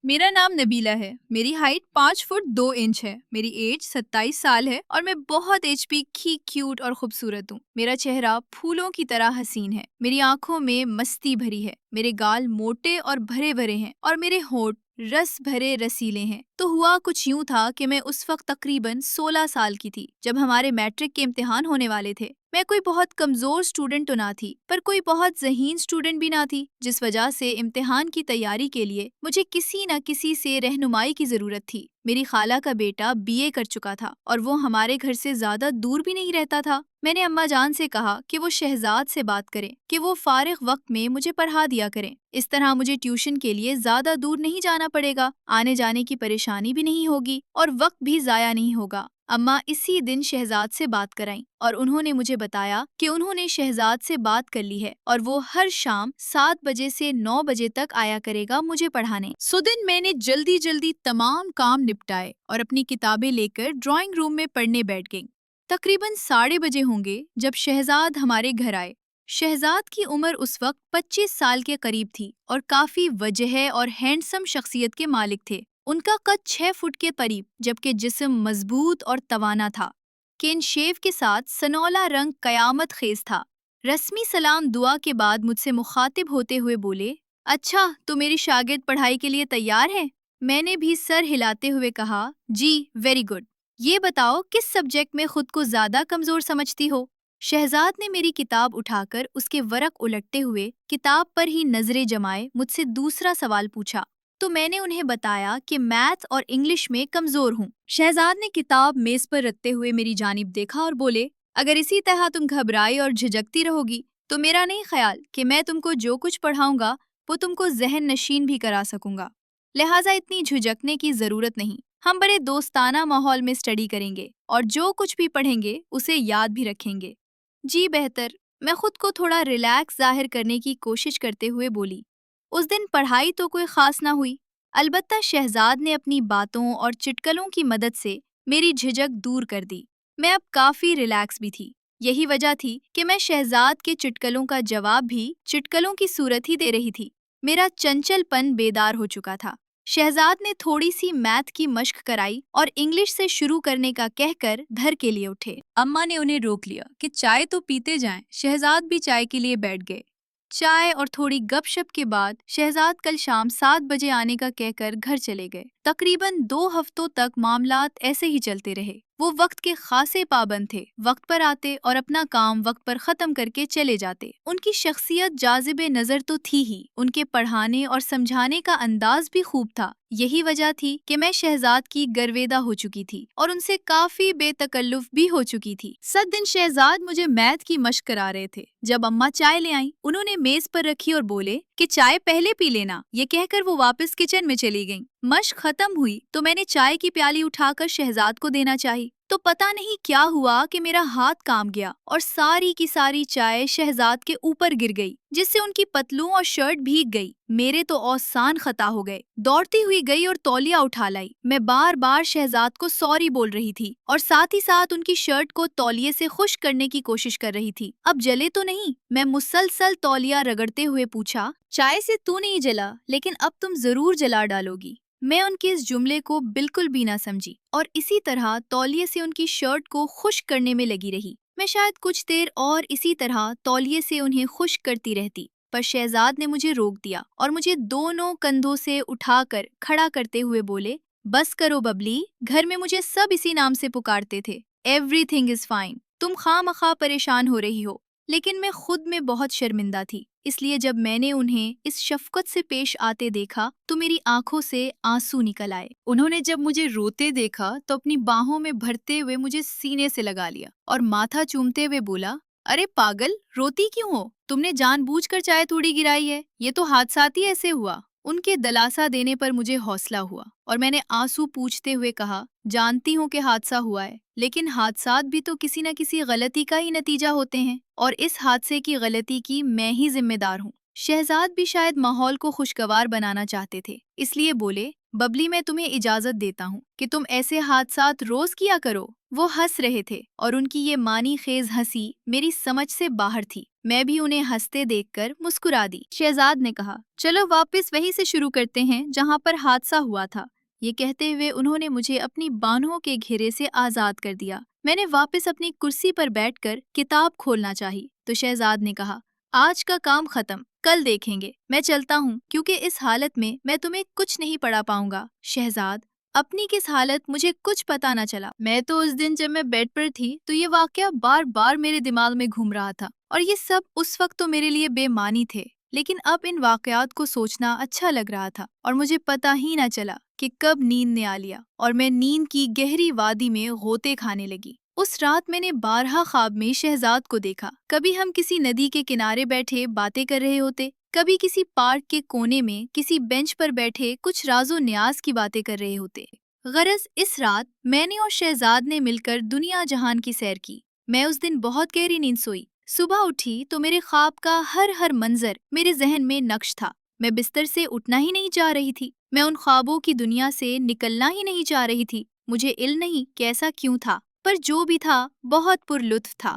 मेरा नाम नबीला है। मेरी हाइट 5 फुट 2 इंच है। मेरी एज 27 साल है और मैं बहुत एचपी की क्यूट और खूबसूरत हूँ। मेरा चेहरा फूलों की तरह हसीन है। मेरी आंखों में मस्ती भरी है। मेरे गाल मोटे और भरे भरे हैं और मेरे होंठ रस भरे रसीले हैं। तो हुआ कुछ यूं था कि मैं उस वक्त तकरीबन 16 साल की थी जब हमारे मैट्रिक के इम्तिहान होने वाले थे। मैं कोई बहुत कमजोर स्टूडेंट तो ना थी, पर कोई बहुत ज़हीन स्टूडेंट भी ना थी, जिस वजह से इम्तिहान की तैयारी के लिए मुझे किसी न किसी से रहनुमाई की जरूरत थी। मेरी खाला का बेटा बीए कर चुका था और वो हमारे घर से ज्यादा दूर भी नहीं रहता था। मैंने अम्मा जान से कहा कि वो शहजाद से बात करें कि वो फारिग वक्त में मुझे पढ़ा दिया करें। इस तरह मुझे ट्यूशन के लिए ज्यादा दूर नहीं जाना पड़ेगा, आने जाने की परेशानी भी नहीं होगी और वक्त भी जाया नहीं होगा। अम्मा इसी दिन शहजाद से बात कराई और उन्होंने मुझे बताया कि उन्होंने शहजाद से बात कर ली है और वो हर शाम 7 बजे से 9 बजे तक आया करेगा मुझे पढ़ाने। सो दिन मैंने जल्दी जल्दी तमाम काम निपटाए और अपनी किताबें लेकर ड्राइंग रूम में पढ़ने बैठ गई। तकरीबन 12:30 होंगे जब शहजाद हमारे घर आए। शहजाद की उम्र उस वक्त 25 साल के करीब थी और काफी वजह और हैंडसम शख्सियत के मालिक थे। उनका कद 6 फुट के करीब जबकि जिस्म मजबूत और तवाना था। केन शेव के साथ सनौला रंग कयामत खेज था। रस्मी सलाम दुआ के बाद मुझसे मुखातिब होते हुए बोले, अच्छा तो मेरी शागिर्द पढ़ाई के लिए तैयार है? मैंने भी सर हिलाते हुए कहा, जी वेरी गुड। ये बताओ किस सब्जेक्ट में खुद को ज्यादा कमजोर समझती हो? शहजाद ने मेरी किताब उठाकर उसके वरक उलटते हुए किताब पर ही नजरें जमाए मुझसे दूसरा सवाल पूछा। तो मैंने उन्हें बताया कि मैथ और इंग्लिश में कमजोर हूँ। शहजाद ने किताब मेज पर रखते हुए मेरी जानिब देखा और बोले, अगर इसी तरह तुम घबराई और झिझकती रहोगी तो मेरा नहीं ख्याल कि मैं तुमको जो कुछ पढ़ाऊंगा वो तुमको जहन नशीन भी करा सकूंगा। लिहाजा इतनी झिझकने की जरूरत नहीं। हम बड़े दोस्ताना माहौल में स्टडी करेंगे और जो कुछ भी पढ़ेंगे उसे याद भी रखेंगे। जी बेहतर। मैं खुद को थोड़ा रिलैक्स जाहिर करने की कोशिश करते हुए बोली। उस दिन पढ़ाई तो कोई खास ना हुई, अलबत्ता शहजाद ने अपनी बातों और चिटकलों की मदद से मेरी झिझक दूर कर दी। मैं अब काफी रिलैक्स भी थी। यही वजह थी कि मैं शहजाद के चिटकलों का जवाब भी चिटकलों की सूरत ही दे रही थी। मेरा चंचलपन बेदार हो चुका था। शहजाद ने थोड़ी सी मैथ की मश्क कराई और इंग्लिश से शुरू करने का कहकर घर के लिए उठे। अम्मा ने उन्हें रोक लिया कि चाय तो पीते जाएं। शहजाद भी चाय के लिए बैठ गए। चाय और थोड़ी गपशप के बाद शहजाद कल शाम 7 बजे आने का कहकर घर चले गए। तकरीबन 2 हफ्तों तक मामलात ऐसे ही चलते रहे। वो वक्त के खासे पाबंद थे, वक्त पर आते और अपना काम वक्त पर खत्म करके चले जाते। उनकी शख्सियत जाजिबे नजर तो थी ही, उनके पढ़ाने और समझाने का अंदाज भी खूब था। यही वजह थी कि मैं शहजाद की गर्वेदा हो चुकी थी और उनसे काफी बेतकल्लुफ भी हो चुकी थी। सत दिन शहजाद मुझे मैथ की मशक करा रहे थे। जब अम्मा चाय ले आई, उन्होंने मेज पर रखी और बोले कि चाय पहले पी लेना। ये कहकर वो वापस किचन में चली गईं। मशक खत्म हुई तो मैंने चाय की प्याली उठाकर शहजाद को देना चाही, तो पता नहीं क्या हुआ कि मेरा हाथ कांप गया और सारी की सारी चाय शहजाद के ऊपर गिर गई, जिससे उनकी पतलून और शर्ट भीग गई। मेरे तो औसान खता हो गए। दौड़ती हुई गई और तौलिया उठा लाई। मैं बार बार शहजाद को सॉरी बोल रही थी और साथ ही साथ उनकी शर्ट को तौलिए से खुश्क करने की कोशिश कर रही थी। अब जले तो नहीं? मैं मुसलसल तौलिया रगड़ते हुए पूछा, चाय से तू नहीं जला, लेकिन अब तुम जरूर जला डालोगी। मैं उनके इस जुमले को बिल्कुल भी ना समझी और इसी तरह तौलिए से उनकी शर्ट को खुश्क करने में लगी रही। मैं शायद कुछ देर और इसी तरह तौलिए से उन्हें खुश्क करती रहती, पर शहजाद ने मुझे रोक दिया और मुझे दोनों कंधों से उठाकर खड़ा करते हुए बोले, बस करो बबली, घर में मुझे सब इसी नाम से पुकारते थे। Everything is fine. तुम खामखा परेशान हो रही हो। लेकिन मैं खुद में बहुत शर्मिंदा थी, इसलिए जब मैंने उन्हें इस शफकत से पेश आते देखा तो मेरी आंखों से आंसू निकल आए। उन्होंने जब मुझे रोते देखा तो अपनी बाहों में भरते हुए मुझे सीने से लगा लिया और माथा चूमते हुए बोला, अरे पागल, रोती क्यों हो? तुमने जानबूझकर चाय थोड़ी गिराई है, ये तो हादसात ही ऐसे हुआ। उनके दलासा देने पर मुझे हौसला हुआ और मैंने आंसू पूछते हुए कहा, जानती हूँ कि हादसा हुआ है, लेकिन हादसात भी तो किसी न किसी गलती का ही नतीजा होते हैं और इस हादसे की गलती की मैं ही जिम्मेदार हूँ। शहजाद भी शायद माहौल को खुशगवार बनाना चाहते थे, इसलिए बोले, बबली मैं तुम्हें इजाजत देता हूँ कि तुम ऐसे हादसात रोज किया करो। وہ ہنس رہے تھے اور ان کی یہ معنی خیز ہنسی میری سمجھ سے باہر تھی۔ میں بھی انہیں ہنستے دیکھ کر مسکرا دی۔ شہزاد نے کہا، چلو واپس وہیں سے شروع کرتے ہیں جہاں پر حادثہ ہوا تھا۔ یہ کہتے ہوئے انہوں نے مجھے اپنی بانہوں کے گھیرے سے آزاد کر دیا۔ میں نے واپس اپنی کرسی پر بیٹھ کر کتاب کھولنا چاہی تو شہزاد نے کہا، آج کا کام ختم، کل دیکھیں گے۔ میں چلتا ہوں کیونکہ اس حالت میں تمہیں کچھ نہیں پڑھا پاؤں گا۔ شہزاد، اپنی کس حالت مجھے کچھ پتا نہ چلا۔ میں تو اس دن جب میں بیڈ پر تھی تو یہ واقعہ بار بار میرے دماغ میں گھوم رہا تھا اور یہ سب اس وقت تو میرے لیے بے معنی تھے، لیکن اب ان واقعات کو سوچنا اچھا لگ رہا تھا اور مجھے پتا ہی نہ چلا کہ کب نیند نے آ لیا اور میں نیند کی گہری وادی میں غوطے کھانے لگی۔ اس رات میں نے بارہا خواب میں شہزاد کو دیکھا۔ کبھی ہم کسی ندی کے کنارے بیٹھے باتیں کر رہے ہوتے، کبھی کسی پارک کے کونے میں کسی بینچ پر بیٹھے کچھ راز و نیاز کی باتیں کر رہے ہوتے۔ غرض اس رات میں نے اور شہزاد نے مل کر دنیا جہان کی سیر کی۔ میں اس دن بہت گہری نیند سوئی۔ صبح اٹھی تو میرے خواب کا ہر منظر میرے ذہن میں نقش تھا۔ میں بستر سے اٹھنا ہی نہیں چاہ رہی تھی۔ میں ان خوابوں کی دنیا سے نکلنا ہی نہیں چاہ رہی تھی۔ مجھے علم نہیں کہ ایسا کیوں تھا، پر جو بھی تھا بہت پر لطف تھا۔